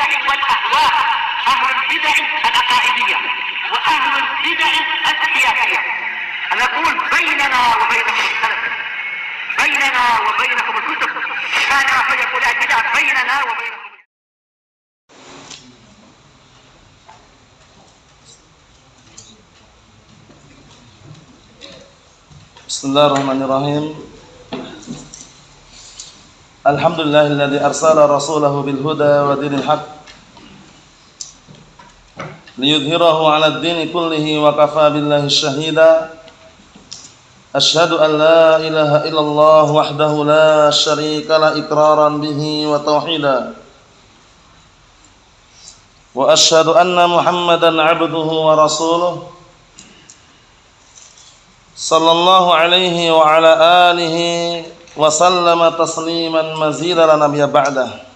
البدع والأهواء، أهل البدع العقائدية وأهل البدع السياسية. نقول بيننا وبينكم السلف، بيننا وبينكم الكتب، كان فيقول البدع بيننا وبينكم. Bismillahirrahmanirrahim. Alhamdulillahilladzi arsala rasulahu bil huda wa dinil haqq liyudhhirahu 'alad dini kullihi wa kafa billahi shahida. Asyhadu an la ilaha illallah wahdahu la syarika la iqraran bihi wa tauhida. Wa asyhadu anna Muhammadan 'abduhu wa rasuluh sallallahu alaihi wa ala alihi wa sallama tasliman mazida la nabiyya ba'dah.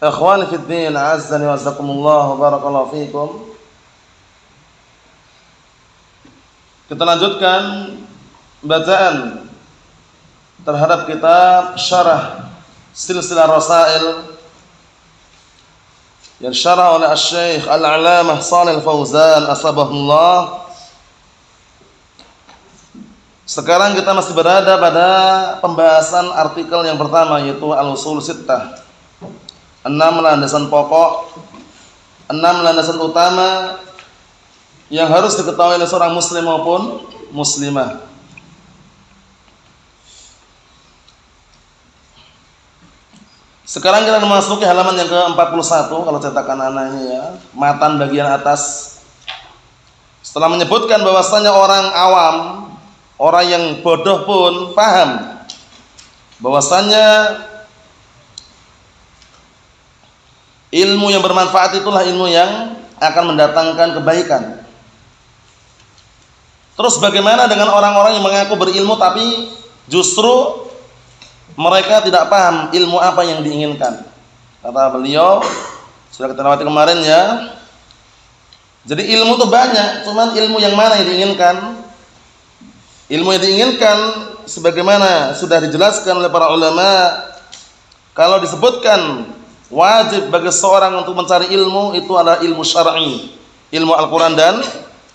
Ikhwani fid din, azzani wa azakumullah wa barakallahu fikum. Kita lanjutkan bacaan terhadap kitab Syarah Silsilah Rasail yang syarah oleh Asy-Syaikh Al-'Alamah Shalih Al-Fauzan asbahullah. Sekarang kita masih berada pada pembahasan artikel yang pertama, yaitu Al-Usul Sittah. 6 landasan pokok, 6 landasan utama yang harus diketahui oleh seorang muslim maupun muslimah. Sekarang kita memasuki halaman yang ke-41 kalau cetakan anak ini ya, matan bagian atas. Setelah menyebutkan bahwasanya orang awam, orang yang bodoh pun paham bahwasanya ilmu yang bermanfaat itulah ilmu yang akan mendatangkan kebaikan. Terus bagaimana dengan orang-orang yang mengaku berilmu tapi justru mereka tidak paham ilmu apa yang diinginkan? Kata beliau, sudah kita lewati kemarin ya. Jadi ilmu itu banyak, cuman ilmu yang mana yang diinginkan? Ilmu yang diinginkan sebagaimana sudah dijelaskan oleh para ulama, kalau disebutkan wajib bagi seorang untuk mencari ilmu itu adalah ilmu syar'i, ilmu Al-Qur'an dan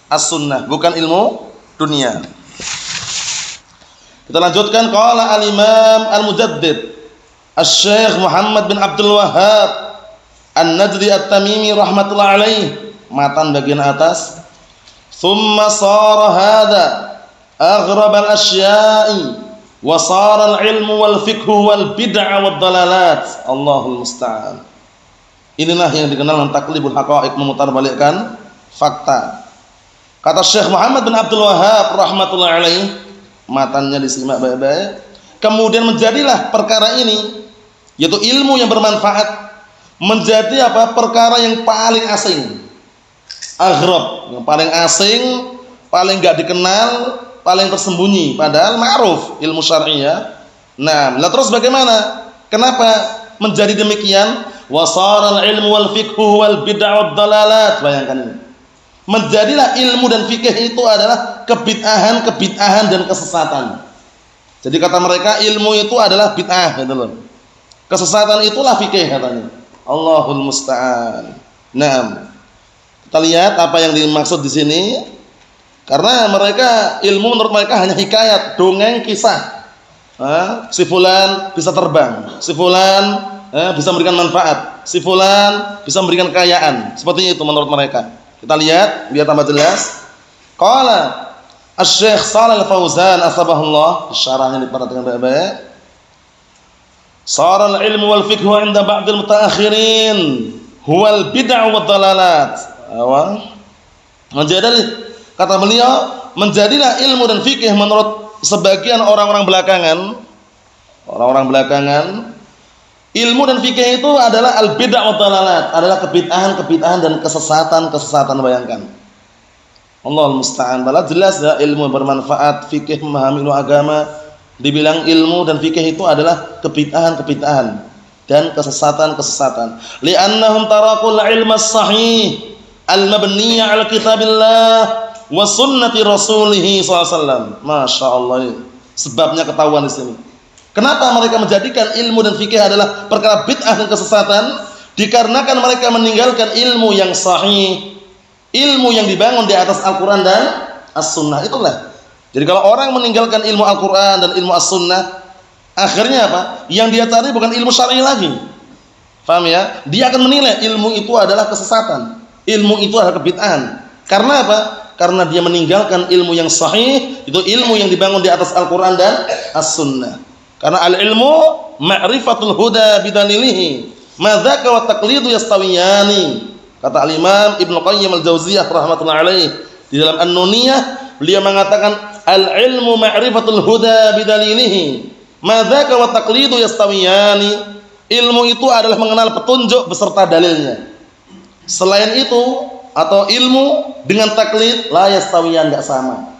As-Sunnah, bukan ilmu dunia. Kita lanjutkan, qala al-Imam Al-Mujaddid Asy-Syaikh Muhammad bin Abdul Wahhab An-Najdi At-Tamimi rahmatullah alaih, matan bagian atas. Tsumma shara hadza aghrab al-asya'i wa sara al-ilmu wal fiqhu wal bid'ah wad dalalat. Allahul musta'an. Inilah yang dikenal dengan taklibul haqa'iq, memutarbalikkan fakta. Kata Syekh Muhammad bin Abdul Wahhab rahmatullah alaih, matannya disimak baik-baik. Kemudian menjadilah perkara ini, yaitu ilmu yang bermanfaat, menjadi apa? Perkara yang paling asing. Aghrab, yang paling asing, paling enggak dikenal, paling tersembunyi, padahal ma'ruf ilmu syar'i ya. Nah, terus bagaimana? Kenapa menjadi demikian? Wasaral ilmu wal fiqhu wal bid'ah wad dalalat. Bayangkan ini. Menjadilah ilmu dan fikih itu adalah kebid'ahan dan kesesatan. Jadi kata mereka ilmu itu adalah bid'ah gitu loh. Kesesatan itulah fikih katanya. Allahul musta'an. Nah, kita lihat apa yang dimaksud di sini. Karena mereka ilmu menurut mereka hanya hikayat, dongeng, kisah. Si fulan bisa terbang, si fulan bisa memberikan manfaat, si fulan bisa memberikan kekayaan. Seperti itu menurut mereka. Kita lihat biar tambah jelas. Qala Asy-Syaikh Shalih Al-Fauzan asbahullah, syarahnya diperhatikan baik-baik. Sara al-ilmu wal fiqhu 'inda ba'dil mutaakhirin huwal bid'ah wad dalalat. Menjadi, kata beliau, menjadilah ilmu dan fikih menurut sebagian orang-orang belakangan. Orang-orang belakangan, ilmu dan fikih itu adalah al-bid'ah wa dalalat, adalah kebid'ahan dan kesesatan. Bayangkan. Allahul musta'an. Bala jelas ya, ilmu bermanfaat, fikih memahami ilmu agama, dibilang ilmu dan fikih itu adalah kebid'ahan dan kesesatan. Li'annahum tarakul ilma sahih al-mabniyya 'ala kitabillah wa sunnati rasulih sallallahu alaihi wasallam. Masyaallah. Sebabnya ketahuan di sini. Kenapa mereka menjadikan ilmu dan fikih adalah perkara bid'ah dan kesesatan? Dikarenakan mereka meninggalkan ilmu yang sahih, ilmu yang dibangun di atas Al-Quran dan As-Sunnah. Itulah. Jadi kalau orang meninggalkan ilmu Al-Quran dan ilmu As-Sunnah, akhirnya apa? Yang dia cari bukan ilmu syar'i lagi. Paham ya? Dia akan menilai ilmu itu adalah kesesatan, ilmu itu adalah kebid'ahan. Karena apa? Karena dia meninggalkan ilmu yang sahih, itu ilmu yang dibangun di atas Al-Quran dan As-Sunnah. Karena al-ilmu ma'rifatul huda bidalilihi, madzaka wa taqlidu yastawiyani. Kata al-Imam Ibnu Qayyim al-Jauziyah rahmatullahi alaih di dalam An-Nuniyah, beliau mengatakan al-ilmu ma'rifatul huda bidalilihi, madzaka wa taqlidu yastawiyani. Ilmu itu adalah mengenal petunjuk beserta dalilnya. Selain itu, atau ilmu dengan taklid la yastawiyan, enggak sama.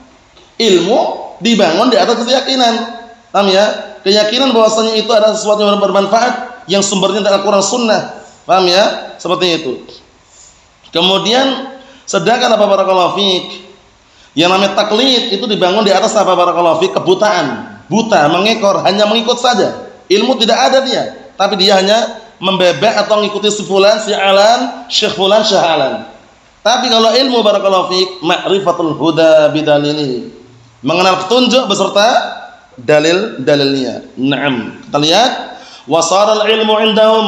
Ilmu dibangun di atas keyakinan. Paham ya? Keyakinan bahwasanya itu adalah sesuatu yang bermanfaat yang sumbernya dari Al-Qur'an Sunnah. Paham ya? Seperti itu. Kemudian sedangkan apa barakallahu fiik? Yang namanya taklid itu dibangun di atas apa barakallahu fiik? Kebutaan. Buta, mengekor, hanya mengikut saja. Ilmu tidak ada dia, tapi dia hanya membebek atau mengikuti si fulan, si alan, syekh fulan, syekh alan. Tapi kalau ilmu barakallahu fiik, ma'rifatul huda bidalilihi, mengenal petunjuk beserta dalil-dalilnya. Naam. Kita lihat, wasaral ilmu indahum,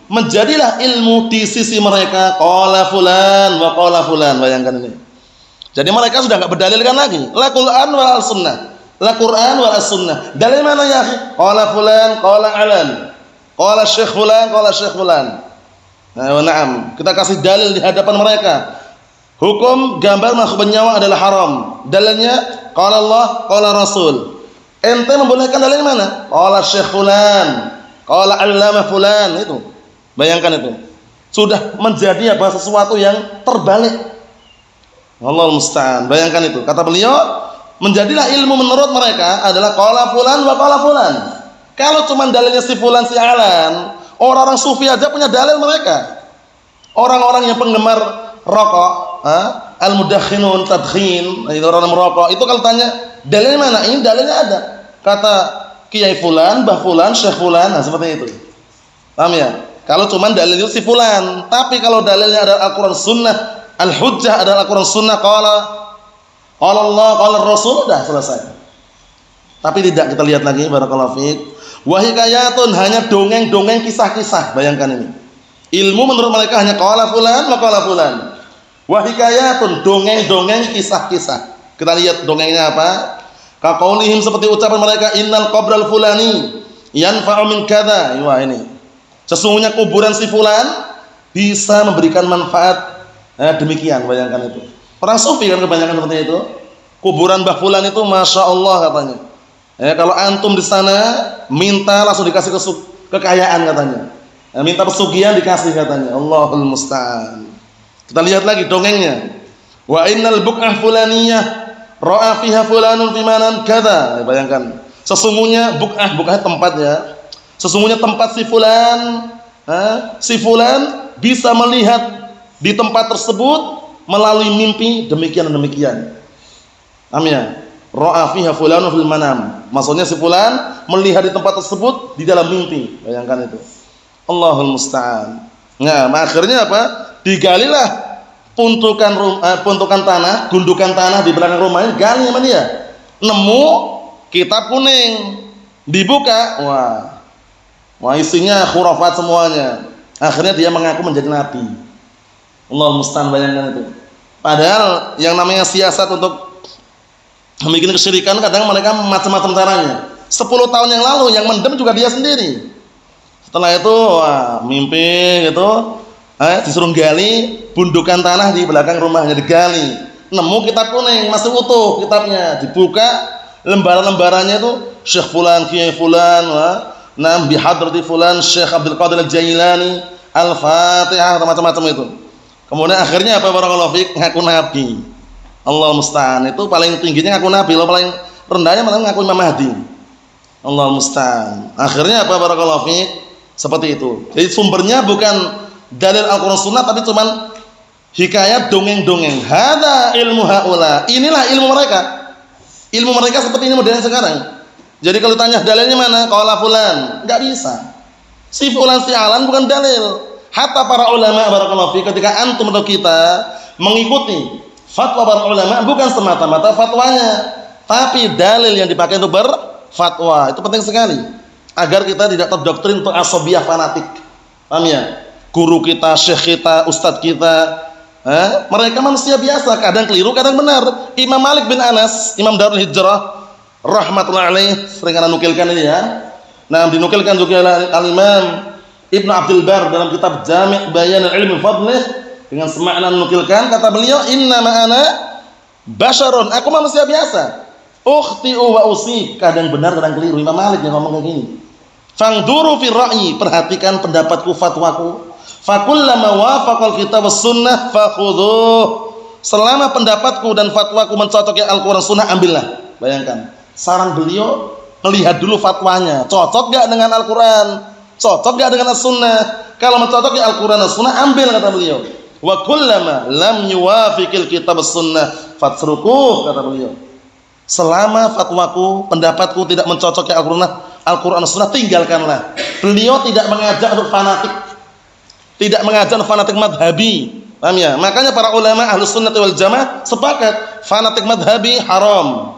menjadilah ilmu di sisi mereka qala fulan wa qala fulan. Bayangkan ini. Jadi mereka sudah enggak berdalilkan lagi. La Qur'an wal sunnah. La Qur'an wal sunnah. Dalil mana ya akhi? Qala fulan, qala alan. Qala syekh fulan, qala syekh fulan. Nah, na'am. Kita kasih dalil di hadapan mereka. Hukum gambar makhluk bernyawa adalah haram. Dalilnya qala Allah, qala Rasul. Ente membolehkan dalil mana? Qala syekh fulan, qala allamah fulan. Itu. Bayangkan itu. Sudah menjadi apa? Sesuatu yang terbalik. Allahul musta'an. Bayangkan itu. Kata beliau, menjadilah ilmu menurut mereka adalah qala fulan wa qala fulan. Kalau cuma dalilnya si fulan si alan, orang-orang sufi aja punya dalil mereka. Orang-orang yang penggemar rokok, al-mudakhinun, tadkhin, itu orang merokok, itu kalau tanya dalilnya mana? Ini dalilnya ada. Kata kiai fulan, bah fulan, syekh fulan, nah seperti itu. Paham ya? Kalau cuma dalil itu si fulan, tapi kalau dalilnya adalah Al-Qur'an Sunnah, al-hujjah adalah Al-Qur'an Sunnah, qala Allah, qala Rasul, sudah selesai. Tapi tidak, kita lihat lagi barakallahu fiik. Wa hikayatun, hanya dongeng-dongeng kisah-kisah. Bayangkan ini. Ilmu menurut mereka hanya qala fulan wa qala fulan. Wa hikayatun, dongeng-dongeng kisah-kisah. Kita lihat dongengnya apa? Kaqaulihim, seperti ucapan mereka, innal qabral fulani yanfa'u min kadza. Wah ini. Sesungguhnya kuburan si fulan bisa memberikan manfaat. Demikian, bayangkan itu. Orang sufi kan kebanyakan seperti itu. Kuburan Mbah Fulan itu masya Allah katanya. Kalau antum di sana minta langsung dikasih kekayaan katanya. Minta pesugihan dikasih katanya. Allahul musta'an. Kita lihat lagi dongengnya. Wa innal buq'ah fulaniyah ra'a fiha fulanun fi manan kadza. Bayangkan. Sesungguhnya buq'ah tempat ya. Sesungguhnya tempat si fulan bisa melihat di tempat tersebut melalui mimpi demikian dan demikian. Amin ya. Ra'a fiha fulanun fil manam. Maksudnya si fulan melihat di tempat tersebut di dalam mimpi. Bayangkan itu. Allahul musta'an. Nah, akhirnya apa? Digalilah puntukan tanah, gundukan tanah di belakang rumahnya, gali sama dia. Nemu kitab kuning. Dibuka, wah isinya khurafat semuanya. Akhirnya dia mengaku menjadi nabi. Allahul musta'an, bayangkan itu. Padahal yang namanya siasat untuk membuat kesyirikan kadang mereka macam-macam caranya. 10 tahun yang lalu yang mendem juga dia sendiri. Setelah itu mimpi gitu, disuruh gali bundukan tanah di belakang rumahnya, digali. Nemu kitab kuning masih utuh kitabnya, dibuka lembaran-lembarannya itu Syekh fulan, Kiai fulan, nam bi hadrati fulan, Syekh Abdul Qadir Al-Jailani, Al-Fatihah, macam-macam itu. Kemudian akhirnya apa barakallahu fiik, ngaku nabi. Allah musta'an. Itu paling tingginya ngaku nabi, kalau paling rendahnya malah ngaku Imam Mahdi. Allah musta'an. Akhirnya apa barakallahu fiik? Seperti itu. Jadi sumbernya bukan dalil Al-Qur'an Sunnah, tapi cuman hikayat dongeng-dongeng. Hada ilmu haula. Inilah ilmu mereka. Ilmu mereka seperti ini modelnya sekarang. Jadi kalau tanya dalilnya mana? Qala fulan, enggak bisa. Si fulan si alan bukan dalil. Hatta para ulama barakallahu fi, ketika antum atau kita mengikuti fatwa para ulama bukan semata-mata fatwanya, tapi dalil yang dipakai untuk berfatwa. Itu penting sekali agar kita tidak terdoktrin untuk asabiyah fanatik. Paham ya? Guru kita, syekh kita, ustadz kita, mereka manusia biasa, kadang keliru, kadang benar. Imam Malik bin Anas, Imam Darul Hijrah rahmatullahi alaih, sering ana nukilkan ini ya. Nah, dinukilkan juga al-Imam Ibnu Abdul Bar dalam kitab Jami' Bayan al-Ilmi Fadlih dengan semakna nukilkan, kata beliau, innama ana basyarun, aku manusia biasa. Ukhti'u wa usib, kadang benar, kadang keliru. Imam Malik yang ngomong kayak gini. Fangduru fi ra'yi, perhatikan pendapatku, fatwaku. Fakullama wafaqal kitab was sunnah fakhudhuh. Selama pendapatku dan fatwaku mencocoki Al-Qur'an Sunnah, ambillah. Bayangkan, saran beliau melihat dulu fatwanya, cocok enggak dengan Al-Qur'an, cocok enggak dengan As-Sunnah. Kalau mencocoki Al-Qur'an dan Sunnah, ambil, kata beliau. Wa kullama lam yuwafiqil kitab was sunnah fatrukuh, kata beliau. Selama fatwaku, pendapatku tidak mencocoki Al-Qur'an dan Sunnah, tinggalkanlah. Beliau tidak mengajak untuk fanatik, tidak mengajak fanatik madhabi. Paham ya? Makanya para ulama Ahlus Sunnah wal Jamaah sepakat fanatik madhabi haram.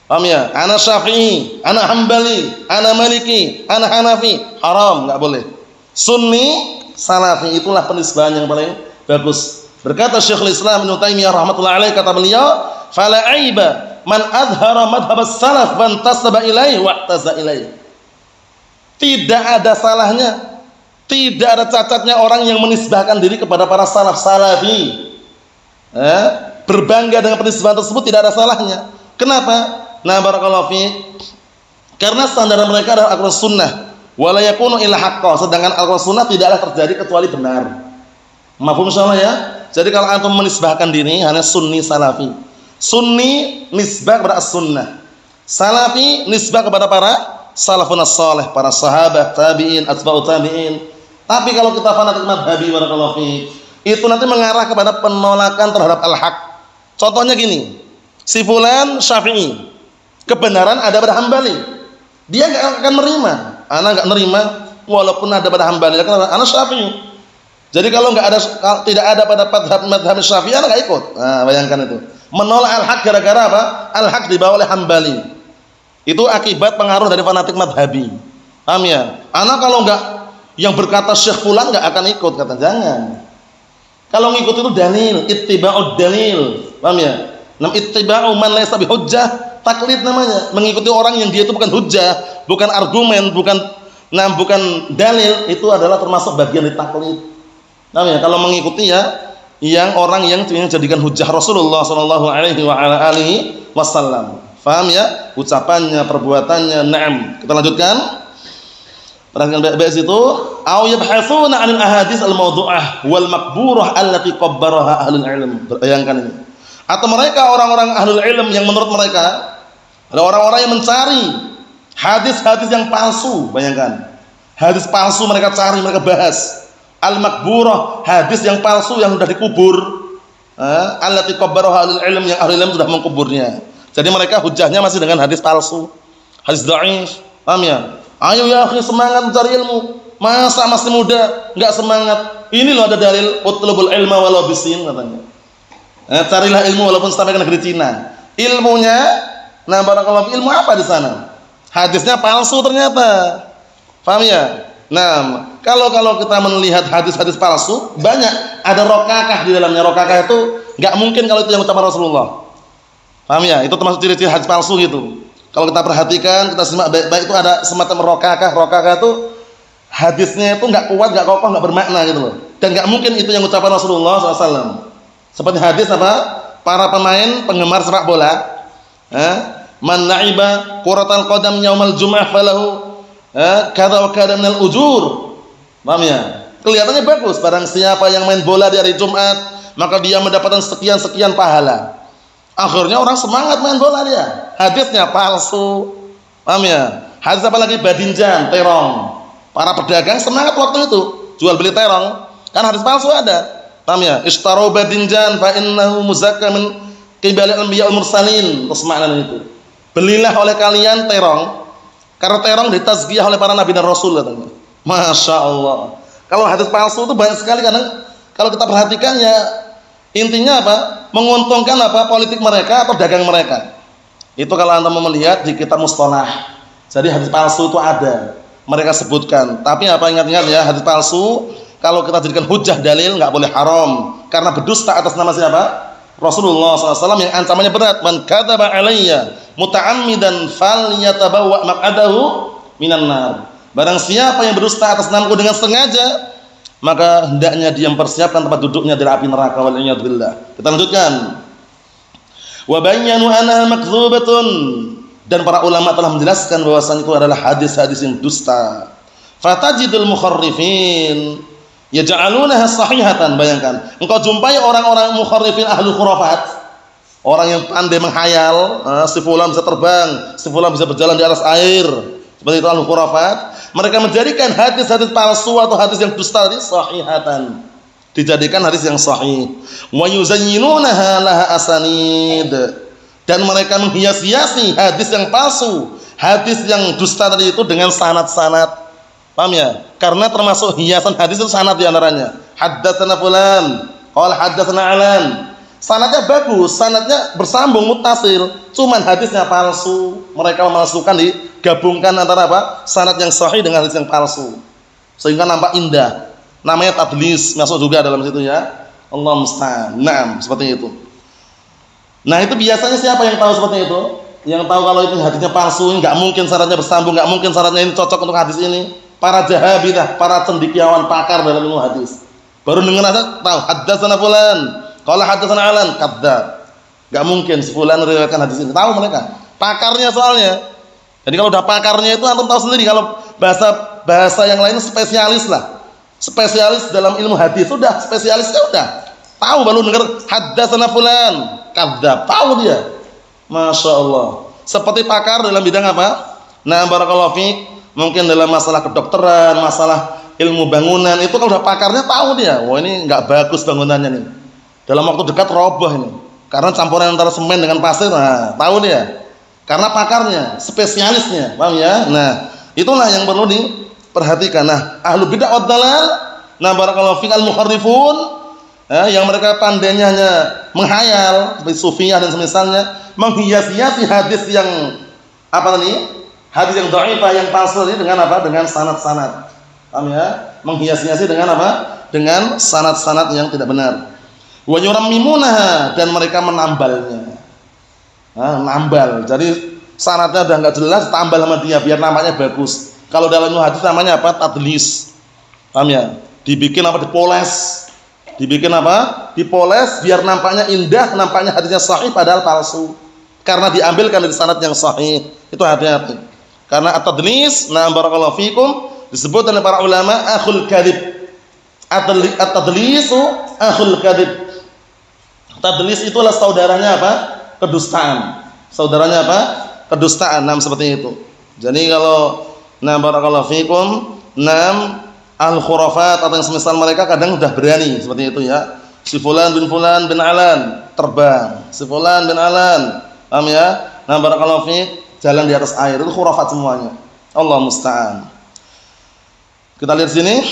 Paham ya? Ana Syafi'i, ana Hambali, ana Maliki, ana Hanafi, haram, enggak boleh. Sunni, Salafi, itulah penisbahan yang paling bagus. Berkata Syekhul Islam Ibnu Taimiyah rahimatullah alaih, kata beliau, fala aiba man adhara madhhab as-salaf wa intasaba ilaihi wa ihtaza ilaihi. Tidak ada salahnya, tidak ada cacatnya orang yang menisbahkan diri kepada para salaf salafi. Berbangga dengan penisbahan tersebut tidak ada salahnya. Kenapa? Nah, barakallahu fi, karena standar mereka adalah Al-Qur'an Sunnah, wala yakunu illa haqqo, sedangkan Al-Qur'an Sunnah tidaklah terjadi kecuali benar. Mafhum insyaallah ya? Jadi kalau antum menisbahkan diri hanya sunni salafi. Sunni nisbah kepada as-sunnah. Salafi nisbah kepada para salafun as-salih, para sahabat, tabi'in, atba'ut tabi'in. Tapi kalau kita fanatik madhabi barakallahu fi, itu nanti mengarah kepada penolakan terhadap al-haq. Contohnya gini, si fulan Syafi'i, kebenaran ada pada Hambali, dia enggak akan menerima. Ana enggak menerima walaupun ada pada Hambali, karena ana Syafi'i. Jadi kalau tidak ada pada madhab Syafi'i, ana enggak ikut. Nah, bayangkan itu. Menolak al-haq gara-gara apa? Al-haq dibawa oleh Hambali. Itu akibat pengaruh dari fanatik madhabi. Paham ya? Ana kalau enggak yang berkata Syekh fulan enggak akan ikut, kata jangan. Kalau ngikut itu dalil, ittiba'ud dalil. Paham ya? Nam ittiba'u man laysa bihujjah, taklid namanya. Mengikuti orang yang dia itu bukan hujjah, bukan argumen, bukan dalil, itu adalah termasuk bagian dari taklid. Paham ya? Kalau mengikuti ya yang orang yang jadikan hujjah Rasulullah sallallahu alaihi wa ala alihi wasallam. Paham ya? Ucapannya, perbuatannya. Naam. Kita lanjutkan. Perhatikan baik-baik itu. Au yabhatsuna 'anil ahadits al-mawdu'ah wal maqburah allati qabbaraha ahlul ilm. Bayangkan ini. Atau mereka orang-orang ahlul ilm yang menurut mereka ada orang-orang yang mencari hadis-hadis yang palsu. Bayangkan. Hadis palsu mereka cari, mereka bahas. Al-maqburah, hadis yang palsu yang sudah dikubur. Allati qabbaraha ahlul ilm, yang ahlul ilm sudah mengkuburnya. Jadi mereka hujahnya masih dengan hadis palsu, hadis dhaif. Paham ya? Ayo ya akhi, semangat mencari ilmu. Masa masih muda enggak semangat? Ini loh ada dalil, utlubul ilma walau bisin, katanya. Carilah ilmu walaupun sampai ke negeri Cina. Ilmunya, nah barakallahu ilmu apa di sana? Hadisnya palsu ternyata. Paham ya? Nah, kalau kita melihat hadis-hadis palsu, banyak ada rokakah di dalamnya. Rokakah itu enggak mungkin kalau itu yang ucapan Rasulullah. Paham ya? Itu termasuk ciri-ciri hadis palsu gitu. Kalau kita perhatikan, kita simak baik-baik, itu ada semacam rokakah. Rokakah itu hadisnya itu enggak kuat, enggak kokoh, enggak bermakna gitu loh. Dan enggak mungkin itu yang ucapan Rasulullah SAW. Seperti hadis apa? Para pemain penggemar sepak bola, man la'iba quratal qadam yaumal jum'ah falahu kadza wa kadza minal ujur. Paham ya? Kelihatannya bagus, barang siapa yang main bola di hari Jumat, maka dia mendapatkan sekian-sekian pahala. Akhirnya orang semangat main bola dia. Hadisnya palsu. Paham ya? Hadis apa lagi? Badinjan, terong. Para pedagang semangat waktu itu jual beli terong. Kan hadis palsu ada. Paham ya? Ishtaru badinjan fa innahu muzakka min qibali anbiya wal mursalin. Terus maknanya itu. Belilah oleh kalian terong, karena terong ditazkiyah oleh para nabi dan rasul, katanya. Masya Allah. Kalau hadis palsu itu banyak sekali, kadang kalau kita perhatikan ya intinya apa? Menguntungkan apa? Politik mereka atau dagang mereka. Itu kalau Anda mau melihat di kitab mustalah. Jadi hadis palsu itu ada, mereka sebutkan. Tapi apa, ingat-ingat ya, hadis palsu kalau kita jadikan hujjah dalil nggak boleh haram, karena berdusta atas nama siapa? Rasulullah SAW yang ancamannya berat. Man kadzaba alayya muta'ammidan falyatabawwa maq'adahu minan nar. Barang siapa yang berdusta atas namaku dengan sengaja, maka hendaknya dia mempersiapkan tempat duduknya di api neraka, wal iyad billah. Kita lanjutkan. Wa bayyanu annaha makdzubatun, dan para ulama telah menjelaskan bahwasanya itu adalah hadis-hadis yang dusta. Fatajidul mukharrifin yaj'alunaha sahihatan. Bayangkan, engkau jumpai orang-orang mukharrifin ahlul khurafat, orang yang pandai menghayal, si fulan bisa terbang, si fulan bisa berjalan di atas air, seperti itu ahlul khurafat. Mereka menjadikan hadis-hadis palsu atau hadis yang dusta tadi sahihatan, dijadikan hadis yang sahih. Wa yuzayyinunaha laha asanid, dan mereka menghias-hiasi hadis yang palsu, hadis yang dusta tadi itu dengan sanad-sanad. Paham ya? Karena termasuk hiasan hadis itu sanad di antaranya. Haddatsana fulan, qala haddatsana alan. Sanadnya bagus, sanadnya bersambung muttasil, cuman hadisnya palsu. Mereka memalsukan, digabungkan antara apa? Sanad yang sahih dengan hadis yang palsu, sehingga nampak indah. Namanya tadlis, masuk juga dalam situ ya. Allah musta'an. Naam, seperti itu. Nah, itu biasanya siapa yang tahu seperti itu? Yang tahu kalau itu hadisnya palsu, enggak mungkin sanadnya bersambung, enggak mungkin sanadnya ini cocok untuk hadis ini. Para jahabidah, para cendekiawan, pakar dalam ilmu hadis. Baru dengar aja tahu haddatsana fulan, qala haddatsana alan, kadzdzab. Enggak mungkin si fulan meriwayatkan hadis ini. Tahu mereka. Pakarnya soalnya. Jadi kalau udah pakarnya itu antum tahu sendiri, kalau bahasa yang lain spesialis lah. Spesialis dalam ilmu hadis, sudah spesialisnya udah. Tahu baru dengar haddatsana fulan, kadzdzab. Tahu dia. Masya Allah. Seperti pakar dalam bidang apa? Nah, barakallahu fiik. Mungkin dalam masalah kedokteran, masalah ilmu bangunan, itu kalau udah pakarnya tahu dia, wah ini nggak bagus bangunannya nih, dalam waktu dekat roboh ini, karena campuran antara semen dengan pasir. Nah, tahu dia, karena pakarnya, spesialisnya, paham ya? Nah, itulah yang perlu diperhatikan. Nah, ahlu bid'ah wad dalal, nah barakallahu fik al mukharrifun, yang mereka pandainya hanya menghayal, seperti sufiyah dan semisalnya, menghias-hiasi hadis yang apa tadi? Hadis yang dhaifah, yang palsu ini dengan apa? Dengan sanad-sanad. Paham ya? Menghias-hiasi dengan apa? Dengan sanad-sanad yang tidak benar. Wa yurammimunaha, dan mereka menambalnya. Nambal. Jadi sanadnya udah enggak jelas, tambal sama dia biar nampaknya bagus. Kalau dalam hadis namanya apa? Tadlis. Paham ya? Dibikin apa? Dipoles. Dibikin apa? Dipoles biar nampaknya indah, nampaknya hadisnya sahih padahal palsu. Karena diambilkan dari sanad yang sahih. Itu hati-hati. Karena at-tadlis, nah barakallahu fikum, disebut oleh para ulama akhul kadzib. At-tadlisu akhul kadzib. Tadlis itulah saudaranya apa? Kedustaan. Saudaranya apa? Kedustaan. Nah, seperti itu. Jadi kalau nah barakallahu fikum, nam al-khurafat atau yang semisal mereka kadang sudah berani seperti itu ya. Si fulan bin alan terbang. Si fulan bin alan, paham ya? Nah barakallahu fiik, jalan di atas air, itu khurafat semuanya. Allah musta'an. Kita lihat sini.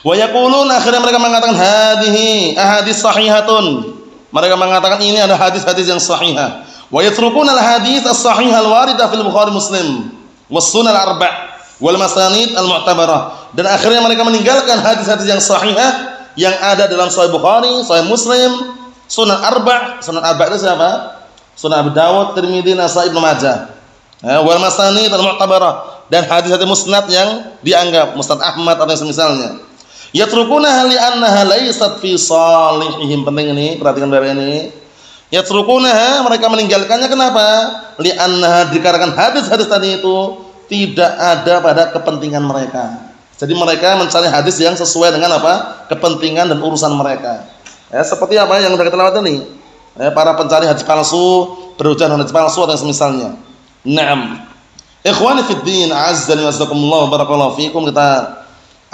Wa yaqulun, akhirnya mereka mengatakan hadhihi ahadits sahihatun. Mereka mengatakan ini ada hadis-hadis yang sahihah. Wa yatrukuna al-hadits as-sahihah al-waridah fil Bukhari Muslim was sunan al-arba' wal masanid al-mu'tabarah. Dan akhirnya mereka meninggalkan hadis-hadis yang sahihah yang ada dalam Sahih Bukhari, Sahih Muslim, Sunan Arba'. Sunan Arba' itu siapa? Sunan Abu Dawud, Tirmidzi, Nasa'i, Ibnu Majah. Wal masanid al-mu'tabarah, dan hadis-hadis musnad yang dianggap musnad Ahmad atau yang semisalnya. Yatrukunaha li'annaha laysat fi salihihim. Penting ini, perhatikan baik ini. Yatrukunaha, mereka meninggalkannya kenapa? Li'annaha, dikarenakan hadis-hadis tadi itu tidak ada pada kepentingan mereka. Jadi mereka mencari hadis yang sesuai dengan apa? Kepentingan dan urusan mereka. Seperti apa yang sudah kita lewat ini. Para pencari hadis palsu, berhujjah dengan hadis palsu atau semisalnya. Naam. Ikhwani fid din, azzani wasakumullah, barakallahu fikum. Kita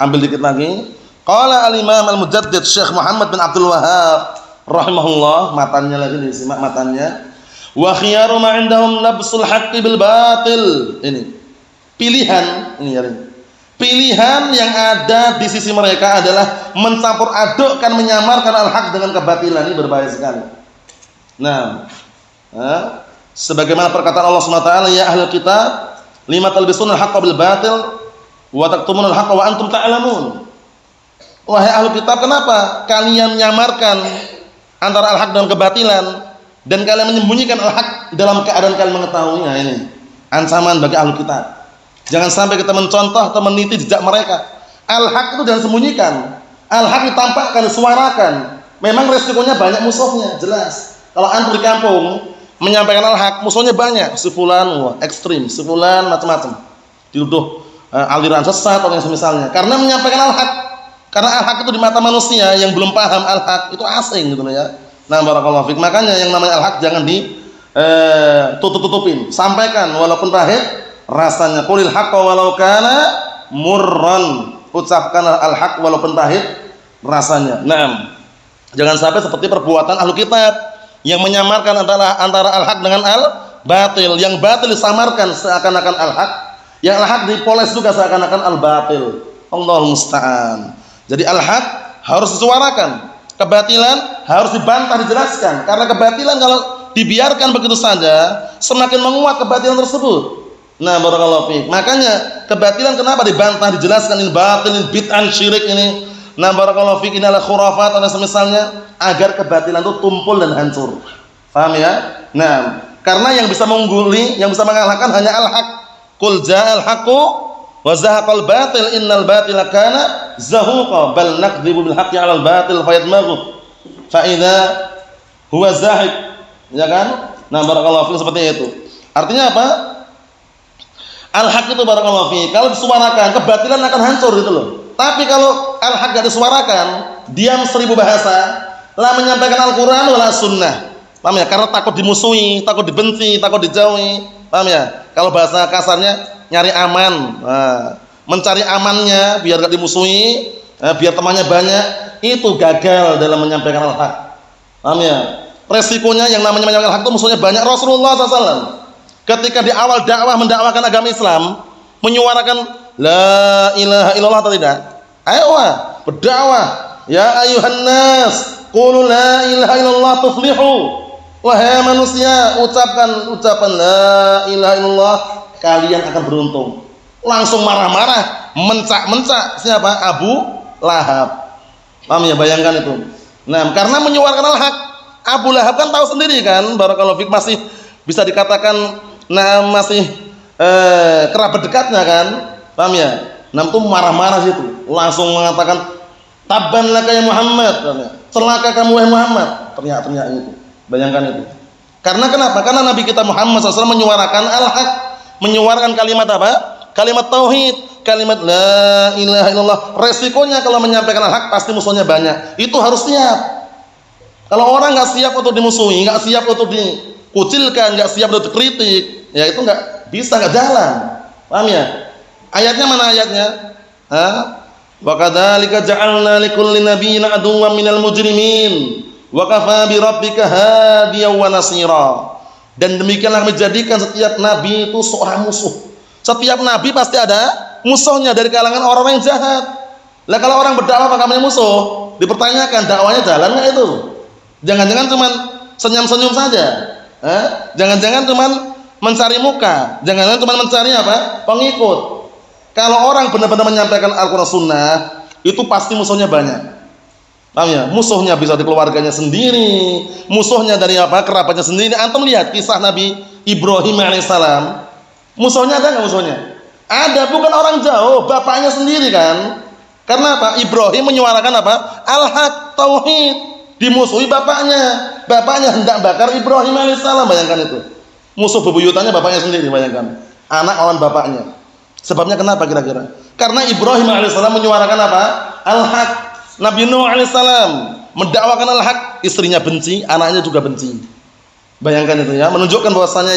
ambil dikit lagi. Qala al-Imam al-Mujaddid Syekh Muhammad bin Abdul Wahhab rahimahullah, matanya lagi disimak matanya. Wa khiyaru ma 'indahum labsul haqqi bil batil. Ini pilihan, ini ya. Pilihan yang ada di sisi mereka adalah mencampur adukkan, menyamarkan al-haq dengan kebatilan. Ini berbahaya sekali. Nah, sebagaimana perkataan Allah Subhanahu wa taala, ya ahlul kitab, lima talbisunal haqqa bil batil wa taktumunal haqqa wa antum ta'lamun. Wahai ahlul kitab, kenapa kalian menyamarkan antara al-haq dan kebatilan dan kalian menyembunyikan al-haq dalam keadaan kalian mengetahuinya? Ini ancaman bagi ahlul kitab. Jangan sampai kita mencontoh atau meniti jejak mereka. Al-haq itu jangan sembunyikan. Al-haq ditampakkan, disuarakan. Memang resikonya banyak musuhnya, jelas. Kalau antum di kampung menyampaikan al-haq, musuhnya banyak. Si fulan ekstrim, si fulan macam-macam. Dituduh aliran sesat atau yang semisalnya. Karena menyampaikan al-haq. Karena al-haq itu di mata manusia yang belum paham al-haq itu asing gitu ya. Nah, barakallahu fik. Makanya yang namanya al-haq jangan ditutup-tutupin. Sampaikan walaupun pahit rasanya. Qulil haqqa walau kana murran. Ucapkan al-haq walaupun pahit rasanya. Naam. Jangan sampai seperti perbuatan ahlu kitab yang menyamarkan antara al-haq dengan al-batil. Yang batil disamarkan seakan-akan al-haq, yang al-haq dipoles juga seakan-akan al-batil. Allahul musta'an. Jadi al-haq harus disuarakan, kebatilan harus dibantah, dijelaskan. Karena kebatilan kalau dibiarkan begitu saja semakin menguat kebatilan tersebut. Nah, barakallahu fiik. Makanya kebatilan kenapa dibantah, dijelaskan, ini batil, ini bid'ah, syirik ini. Nah, barakallahu fiik, ini adalah khurafat atau semisalnya, agar kebatilan itu tumpul dan hancur. Paham ya? Nah, karena yang bisa mengungguli, yang bisa mengalahkan hanya al-haq. Qul ja'al haqqu wa zahaqal batil innal batila kana zahuqa bal nakdzibu bil haqqi 'alal batil fayadmaghu fa idza huwa zahiq. Ya kan? Nah, barakallahu fiik, seperti itu. Artinya apa? Al-haq itu barakallahu fiik kalau disuarakan kebatilan akan hancur gitu loh. Tapi kalau al-haq enggak disuarakan, diam 1000 bahasa, la menyampaikan Al-Qur'an wala sunnah. Paham ya? Karena takut dimusuhi, takut dibenci, takut dijauhi. Paham ya? Kalau bahasa kasarnya nyari aman. Nah, mencari amannya biar enggak dimusuhi, biar temannya banyak, itu gagal dalam menyampaikan al-haq. Paham ya? Resikonya yang namanya menyampaikan al-haq itu musuhnya banyak. Rasulullah SAW ketika di awal dakwah mendakwakan agama Islam, menyuarakan la ilaha illallah atau tidak? Ayo berdakwah, ya ayuhan nas, qulu la ilaha illallah tuflihu. Wahai manusia, ucapkan ucapan la ilaha illallah, kalian akan beruntung. Langsung marah-marah, mencak-mencak siapa? Abu Lahab. Paham ya? Bayangkan itu. Nah, karena menyuarakan al-haq, Abu Lahab kan tahu sendiri kan, barakallahu fik, masih bisa dikatakan masih kerabat dekatnya kan, paham ya? Itu marah-marah situ, langsung mengatakan tabban laka ya Muhammad, celaka kamu wahai Muhammad. Teriak-teriak itu, bayangkan itu. Karena kenapa? Karena Nabi kita Muhammad SAW menyuarakan al-haq, menyuarakan kalimat apa? Kalimat tauhid, kalimat la ilaha illallah. Resikonya kalau menyampaikan al-haq pasti musuhnya banyak. Itu harus siap. Kalau orang nggak siap untuk dimusuhi, nggak siap untuk dikucilkan, nggak siap untuk dikritik, ya itu nggak bisa, nggak jalan. Paham ya? Ayatnya mana ayatnya? Wa kadzalika ja'alna likulli nabiyyin aduwwan minal mujrimin wa kafa bi rabbika hadiyan wa nasira. Dan demikianlah menjadikan setiap nabi itu seorang musuh. Setiap nabi pasti ada musuhnya dari kalangan orang-orang yang jahat. Lah kalau orang berdakwah maka namanya musuh, dipertanyakan dakwanya jalan nggak itu? Jangan-jangan cuman senyum-senyum saja. Jangan-jangan cuman mencari muka, jangan-jangan cuman mencari apa? Pengikut. Kalau orang benar-benar menyampaikan Al-Qur'an Sunnah, itu pasti musuhnya banyak. Paham ya? Musuhnya bisa di keluarganya sendiri, musuhnya dari apa? Kerabatnya sendiri. Antum lihat kisah Nabi Ibrahim alaihissalam. Musuhnya ada nggak musuhnya? Ada, bukan orang jauh, bapaknya sendiri kan. Karena apa? Ibrahim menyuarakan apa? Al-haq, tauhid. Dimusuhi bapaknya. Bapaknya hendak bakar Ibrahim alaihissalam, bayangkan itu. Musuh bebuyutannya bapaknya sendiri, bayangkan. Anak lawan bapaknya. Sebabnya kenapa kira-kira? Karena Ibrahim alaihissalam menyuarakan apa? Al-haq. Nabi Nuh alaihissalam mendakwakan al-haq, istrinya benci, anaknya juga benci. Bayangkan itu ya, menunjukkan bahwasanya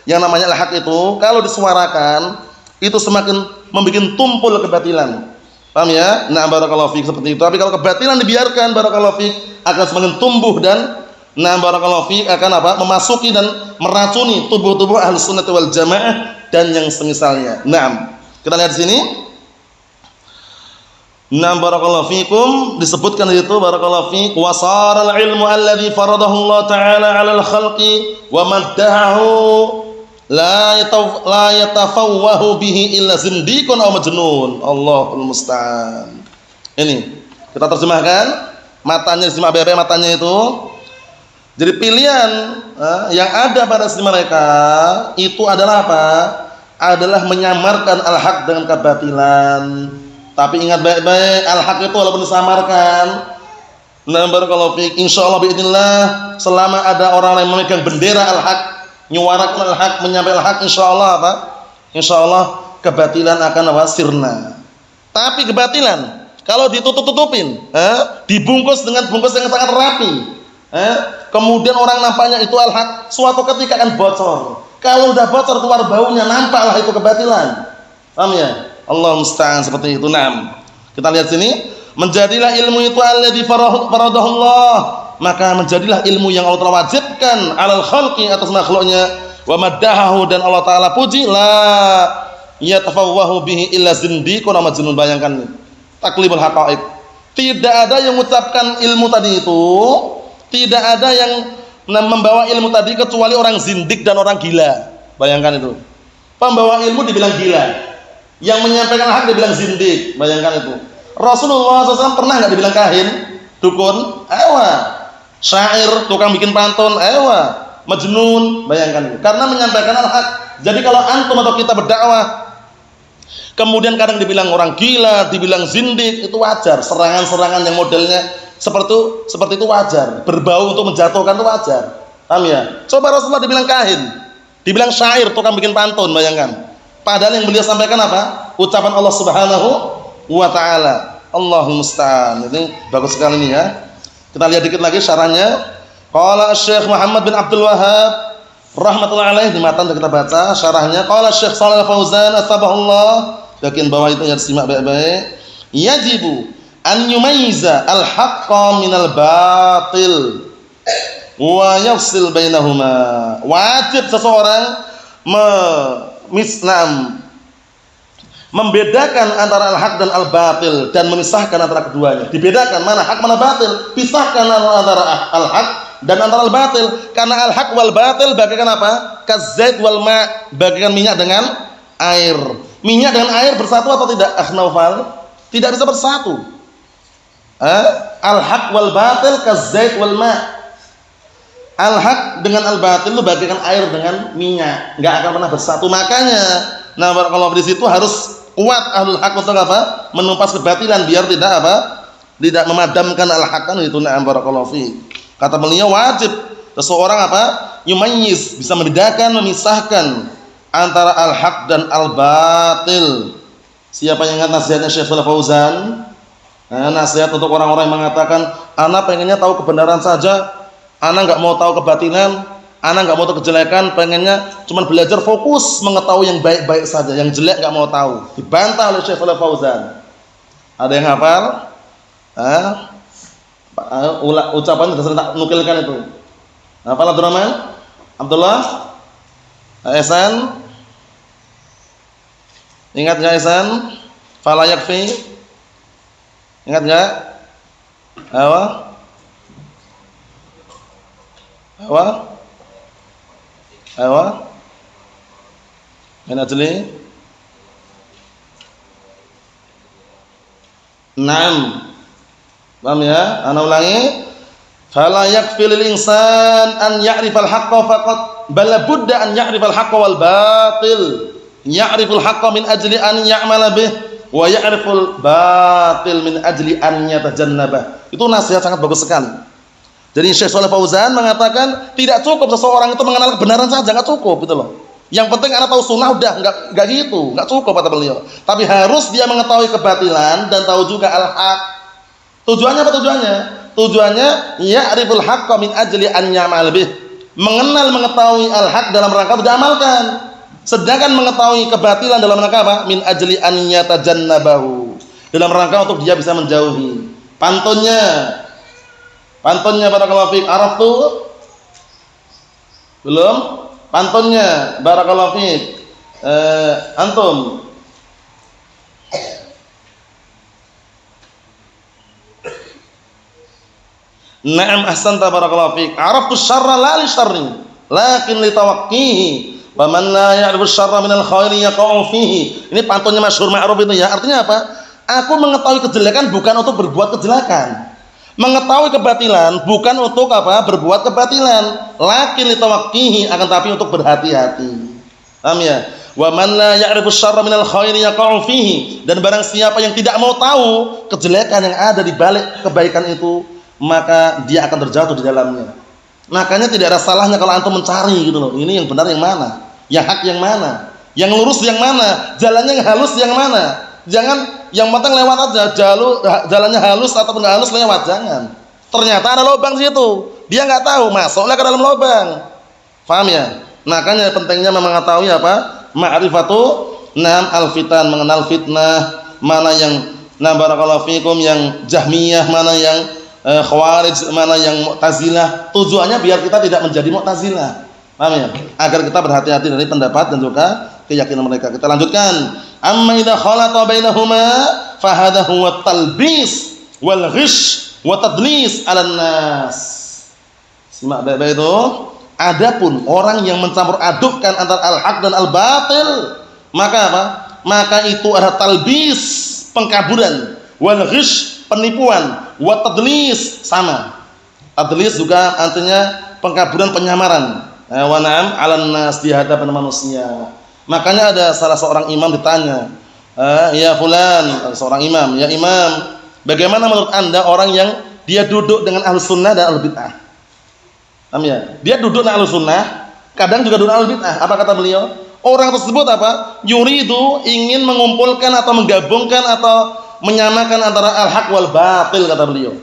yang namanya al-haq itu kalau disuarakan itu semakin membuat tumpul kebatilan. Paham ya? Nah, barakallahu fiik, seperti itu. Tapi kalau kebatilan dibiarkan, barakallahu fiik, akan semakin tumbuh dan barakallahu fiik akan apa? Memasuki dan meracuni tubuh-tubuh Ahlus Sunnah wal Jamaah dan yang semisalnya. Nah, kita lihat di sini. Nah, barakallahu fikum, disebutkan itu barakallahu fik, wa saral ilmu alladhi faradahu Allah taala 'alal khalqi wa maddahu la yatafawwahu bihi illa zindiqun aw majnun. Allahul musta'an. Ini kita terjemahkan, matanya disimak baik-baik matanya itu. Jadi pilihan yang ada pada sisi mereka itu adalah apa? Adalah menyamarkan al-haq dengan kebatilan. Tapi ingat baik-baik, al-haq itu walaupun disamarkan, nah barakallahu fiik, insyaallah biidznillah, selama ada orang yang memegang bendera al-haq, nyuarakan al-haq, menyampaikan al-haq, insyaallah apa? Insyaallah kebatilan akan apa? Sirna. Tapi kebatilan kalau ditutup-tutupin, dibungkus dengan bungkus yang sangat rapi, kemudian orang nampaknya itu al-haq, suatu ketika akan bocor. Kalau udah bocor keluar baunya, nampaklah itu kebatilan. Paham ya? Allah musta'an, seperti itu. Naam. Kita lihat sini, menjadilah ilmu itu alladzi faradahu Allah, maka menjadilah ilmu yang Allah telah wajibkan 'alal khalqi, atas makhluknya, wa maddahu, dan Allah taala puji, la yatafawwahu bihi illa zindiqun aw majnun. Bayangkan taklibul haqaiq. Tidak ada yang mengucapkan ilmu tadi itu, tidak ada yang membawa ilmu tadi kecuali orang zindik dan orang gila. Bayangkan itu. Pembawa ilmu dibilang gila, yang menyampaikan hak dibilang zindik. Bayangkan itu. Rasulullah SAW pernah nggak dibilang kahin, dukun, syair, tukang bikin pantun, majnun. Bayangkan itu. Karena menyampaikan al-haq. Jadi kalau antum atau kita berdakwah, kemudian kadang dibilang orang gila, dibilang zindik, itu wajar. Serangan-serangan yang modelnya seperti itu wajar. Berbau untuk menjatuhkan itu wajar. Paham ya? Coba Rasulullah dibilang kahin, dibilang syair, tukang bikin pantun. Bayangkan. Padahal yang beliau sampaikan apa? Ucapan Allah Subhanahu wa taala. Allahul musta'an. Ini bagus sekali ini ya. Kita lihat dikit lagi syarahnya. Qala Syekh Muhammad bin Abdul Wahhab rahmatullahi alaihi, di matan kita baca syarahnya. Qala Syekh Shalal Fauzan atsabahullah. Yakin bahwa itu yang disimak baik-baik. Yajibu an yumayyiza al-haqqa minal batil wa yafsil bainahuma. Wajib seseorang membedakan antara al-haq dan al-batil, dan memisahkan antara keduanya. Dibedakan mana hak mana batil, pisahkan antara al-haq dan antara al-batil. Karena al-haq wal batil bagaikan apa? Kazait wal ma', bagaikan minyak dengan air. Minyak dengan air bersatu atau tidak? Naufal, tidak bisa bersatu. Al-haq wal batil kazait wal ma'. Al-haq dengan al-batil itu bagaikan air dengan minyak, enggak akan pernah bersatu. Makanya, nah kalau di situ harus kuat ahlul haq untuk apa? Menumpas kebatilan biar tidak apa? Tidak memadamkan al-haq itu. Na'am barakallahu fi. Kata beliau wajib seseorang apa? Yumayyiz, bisa membedakan, memisahkan antara al-haq dan al-batil. Siapa yang ingat nasihatnya Syekh Shalal Fauzan? Nasihat untuk orang-orang yang mengatakan, ana pengennya tahu kebenaran saja, ana enggak mau tahu kebatilan, ana enggak mau tahu kejelekan, pengennya cuma belajar fokus mengetahui yang baik-baik saja, yang jelek enggak mau tahu. Dibantah oleh Syekh Shalal Fauzan. Ada yang hafal? Ucapan sudah tak nukilkan itu. Hafal Abdurrahman? Abdullah? Ihsan? Ingat enggak Ihsan? Fala yakfi? Ingat enggak? Min ajli Naam. Paham ya? Ana ulangi. Fala yakfi lil insan an ya'rifal haqqa faqat, bal budda an ya'rifal haqqa wal batil. Ya'riful haqqa min ajli an ya'mala bih, wa ya'riful batil min ajli an yatajannabah. Itu nasihat sangat bagus sekali. Jadi Syekh Shalal Fauzan mengatakan tidak cukup seseorang itu mengenal kebenaran saja, enggak cukup gitu loh. Yang penting anak tahu sunnah udah, enggak gitu, enggak cukup kata beliau. Tapi harus dia mengetahui kebatilan dan tahu juga al-haq. Tujuannya apa tujuannya? Tujuannya ya'riful haqqa min ajli an ya'mal bih. Mengenal mengetahui al-haq dalam rangka untuk diamalkan. Sedangkan mengetahui kebatilan dalam rangka apa? Min ajli an yatajannabahu. Dalam rangka untuk dia bisa menjauhi. Pantunnya barakallahu fiik, araftu? Belum? Pantunnya barakallahu fiik. Antum. Na'am ahsanta barakallahu fiik. Araftu syarra la li syarri, lakin li tawaqqihi. Wa man la ya'rifu syarra minal khairi yaqa'u fihi. Ini pantunnya masyhur ma'ruf itu ya. Artinya apa? Aku mengetahui kejelekan bukan untuk berbuat kejelekan. Mengetahui kebatilan bukan untuk apa? Berbuat kebatilan. Lakin li tawaqqihi, akan tapi untuk berhati-hati. Paham ya? Wa man la ya'rifu syarra minal khairi yaqa'u fihi. Dan barang siapa yang tidak mau tahu kejelekan yang ada di balik kebaikan itu, maka dia akan terjatuh di dalamnya. Makanya tidak ada salahnya kalau antum mencari gitu loh. Ini yang benar yang mana? Yang hak yang mana? Yang lurus yang mana? Jalannya yang halus yang mana? Jangan yang matang lewat aja, jalannya halus atau enggak halus lewat, jangan. Ternyata ada lubang di situ. Dia enggak tahu, masuklah ke dalam lubang. Paham ya? Makanya pentingnya mengetahui apa? Ma'rifatu al-fitan, mengenal fitnah, mana yang barakallahu fikum yang Jahmiyah, mana yang Khawarij, mana yang Mu'tazilah. Tujuannya biar kita tidak menjadi Mu'tazilah. Paham ya? Agar kita berhati-hati dari pendapat dan juga keyakinan mereka. Kita lanjutkan. Amma idza khalata bainahuma fa hadha huwa talbis wal ghish wa tadlis 'alan nas. Simak baik-baik itu. Adapun orang yang mencampur adukkan antara al-haq dan al-batil, maka apa? Maka itu ada talbis, pengkaburan, wal ghish, penipuan, wa tadlis, sama. Tadlis juga artinya pengkaburan, penyamaran. Wa na'am 'alan nas, di hadapan manusia. Makanya ada salah seorang imam ditanya, ya fulan, seorang imam, ya imam, bagaimana menurut Anda orang yang dia duduk dengan ahlus sunnah dan ahlul bid'ah? Paham ya? Dia duduk dengan ahlus sunnah, kadang juga duduk dengan ahlul bid'ah. Apa kata beliau? Orang tersebut apa? Yuridu, ingin mengumpulkan atau menggabungkan atau menyamakan antara al-haq wal batil, kata beliau.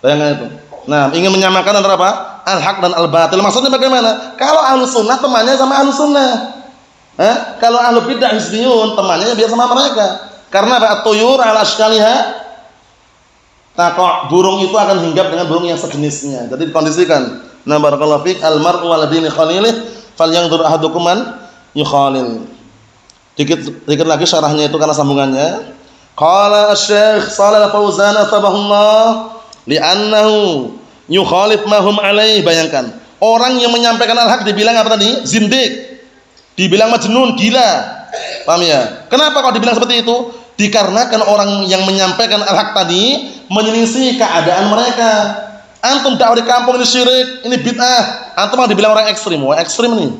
Bayangkan itu. Nah, ingin menyamakan antara apa? Al-haq dan al-batil. Maksudnya bagaimana? Kalau ahlus sunnah temannya sama ahlus sunnah. Kalau ahlul bid'ah hizbiyun temannya biar sama mereka. Karena apa? At-tuyur ala ashkaliha taqa', burung itu akan hinggap dengan burung yang sejenisnya. Jadi dikondisikan. Nah, barakallahu fik, al-mar'u ala dini khalilih falyanzur ahadukum man yukhalil. Dikit lagi syarahnya itu karena sambungannya. Qala asy-syekh Shalal Fauzan atabahullah li'annahu yukhalif ma hum alaihi. Bayangkan, orang yang menyampaikan al-haq dibilang apa tadi? Zindiq. Dibilang majnun, gila. Paham ya? Kenapa kalau dibilang seperti itu? Dikarenakan orang yang menyampaikan al-haq tadi menyelisih keadaan mereka. Antum dakwah di kampung ini syirik, ini bid'ah. Antum malah dibilang orang ekstrim. Wah, ekstrim nih.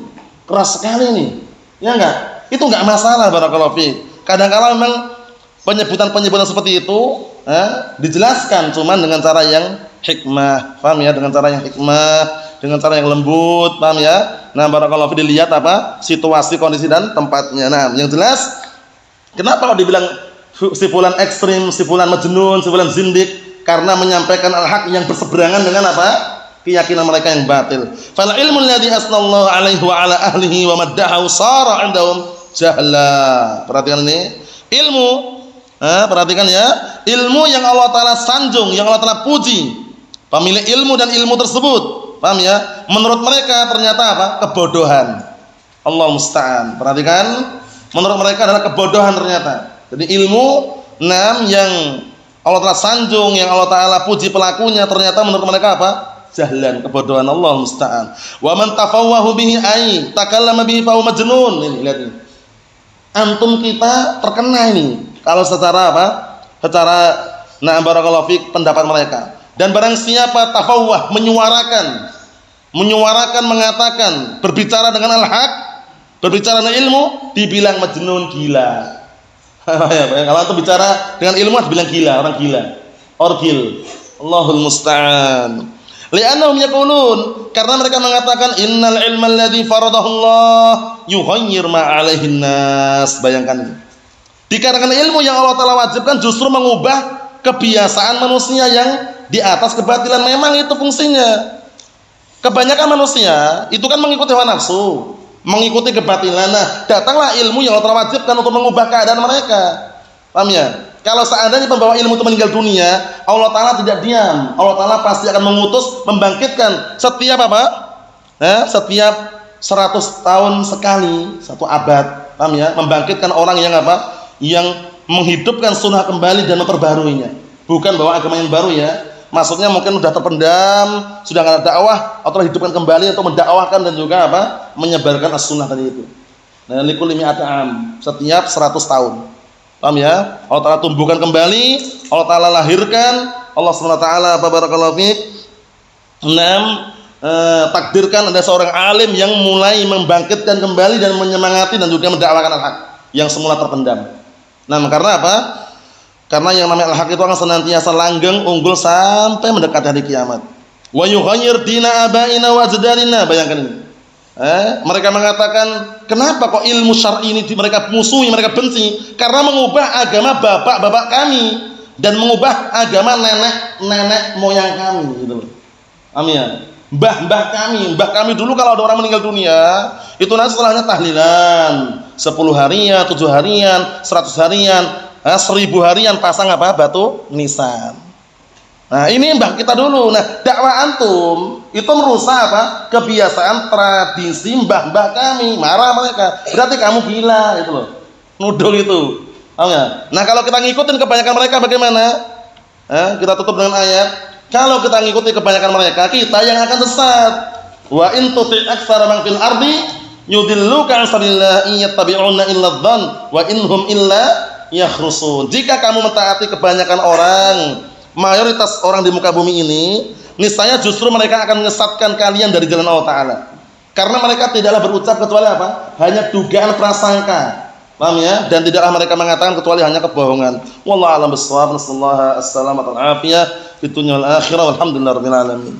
Keras sekali nih. Ya enggak? Itu enggak masalah, barakallahu fiik. Kadang-kala memang penyebutan-penyebutan seperti itu dijelaskan cuman dengan cara yang hikmah. Paham ya? Dengan cara yang hikmah, dengan cara yang lembut, paham ya? Nah, barakallahu fiik, dilihat apa? Situasi, kondisi dan tempatnya. Nah, yang jelas kenapa kalau dibilang si fulan ekstrim, si fulan majnun, si fulan zindik? Karena menyampaikan al-haq yang berseberangan dengan apa? Keyakinan mereka yang batil. Fal ilmu alladhi asnallahu alaihi wa ala ahlihi wa maddahu sara 'indahum jahla. Perhatikan ini. Ilmu, perhatikan ya. Ilmu yang Allah Ta'ala sanjung, yang Allah Ta'ala puji pemilik ilmu dan ilmu tersebut. Paham ya? Menurut mereka ternyata apa? Kebodohan. Allah musta'an. Perhatikan, menurut mereka adalah kebodohan ternyata. Jadi ilmu yang Allah Ta'ala sanjung, yang Allah Ta'ala puji pelakunya, ternyata menurut mereka apa? Jahlan, kebodohan. Allah musta'an. Wa man tafawwahu bihi ay takallama bihi fa huwa majnun. Ini lihat ini. Antum kita terkena ini kalau secara apa? Secara barakallahu fik pendapat mereka. Dan barang siapa tafawwah, menyuarakan, mengatakan, berbicara dengan al-haq, berbicara dengan ilmu, dibilang majnun, gila. Kalau antum bicara dengan ilmu dibilang gila, orang gila, orgil. Allahul musta'an. Li'annahum yaqulun, karena mereka mengatakan innal ilma alladzi faradahu Allah yughayyir ma 'alaihin nas. Bayangkan itu. Dikarenakan ilmu yang Allah Ta'ala wajibkan justru mengubah kebiasaan manusia yang di atas kebatilan. Memang itu fungsinya. Kebanyakan manusia itu kan mengikuti hawa nafsu, mengikuti kebatilan. Nah, datanglah ilmu yang Allah Ta'ala wajibkan untuk mengubah keadaan mereka. Paham ya? Kalau seandainya pembawa ilmu itu meninggal dunia, Allah Ta'ala tidak diam. Allah Ta'ala pasti akan mengutus, membangkitkan setiap apa? Setiap 100 tahun sekali, 1 abad. Paham ya? Membangkitkan orang yang apa? Yang menghidupkan sunnah kembali dan memperbaruinya. Bukan bawa agama yang baru ya. Maksudnya mungkin sudah terpendam, sudah enggak ada dakwah, atau hidupkan kembali untuk mendakwahkan dan juga apa? Menyebarkan as-sunnah tadi itu. Nah, likulli mi'ati am, setiap 100 tahun. Paham ya? Allah Ta'ala tumbuhkan kembali, Allah Ta'ala lahirkan, Allah Subhanahu wa taala barakallahu fiik. Takdirkan ada seorang alim yang mulai membangkitkan kembali dan menyemangati dan juga mendakwakan al-haq yang semula terpendam. Nah, karena apa? Karena yang namanya al-haq itu akan senantiasa langgeng, unggul sampai mendekati hari kiamat. Wa yughayyir dina abaina wa ajdadina, bayangkan ini. Mereka mengatakan, kenapa kok ilmu syar'i ini mereka musuhi, mereka benci? Karena mengubah agama bapak-bapak kami dan mengubah agama nenek-nenek moyang kami, gitu loh. Amin ya. Mbah kami dulu kalau ada orang meninggal dunia, itu nanti setelahnya tahlilan, 10 harian, 7 harian, 100 harian, 1000 harian pasang apa? Batu nisan. Nah, ini mbah kita dulu. Nah, dakwah antum itu merusak apa? Kebiasaan tradisi mbah-mbah kami. Marah mereka. Berarti kamu gila itu loh. Nuduh itu. Paham ya? Nah, kalau kita ngikutin kebanyakan mereka bagaimana? Kita tutup dengan ayat. Kalau kita ngikuti kebanyakan mereka, kita yang akan sesat. Wa in tuti' aktsara man fil ardi yudilluka 'an sabilillah yattabi'una illa dhann wa inhum illa yakhrusun. Jika kamu mentaati kebanyakan orang, mayoritas orang di muka bumi ini, niscaya justru mereka akan menyesatkan kalian dari jalan Allah Ta'ala. Karena mereka tidaklah berucap kecuali apa? Hanya dugaan prasangka. Paham ya? Dan tidaklah mereka mengatakan kecuali hanya kebohongan. Wallahu a'lam bishawab. Nasallahu as-salamata wal afiyah fid dunya wal akhirah. Walhamdulillahirabbil alamin.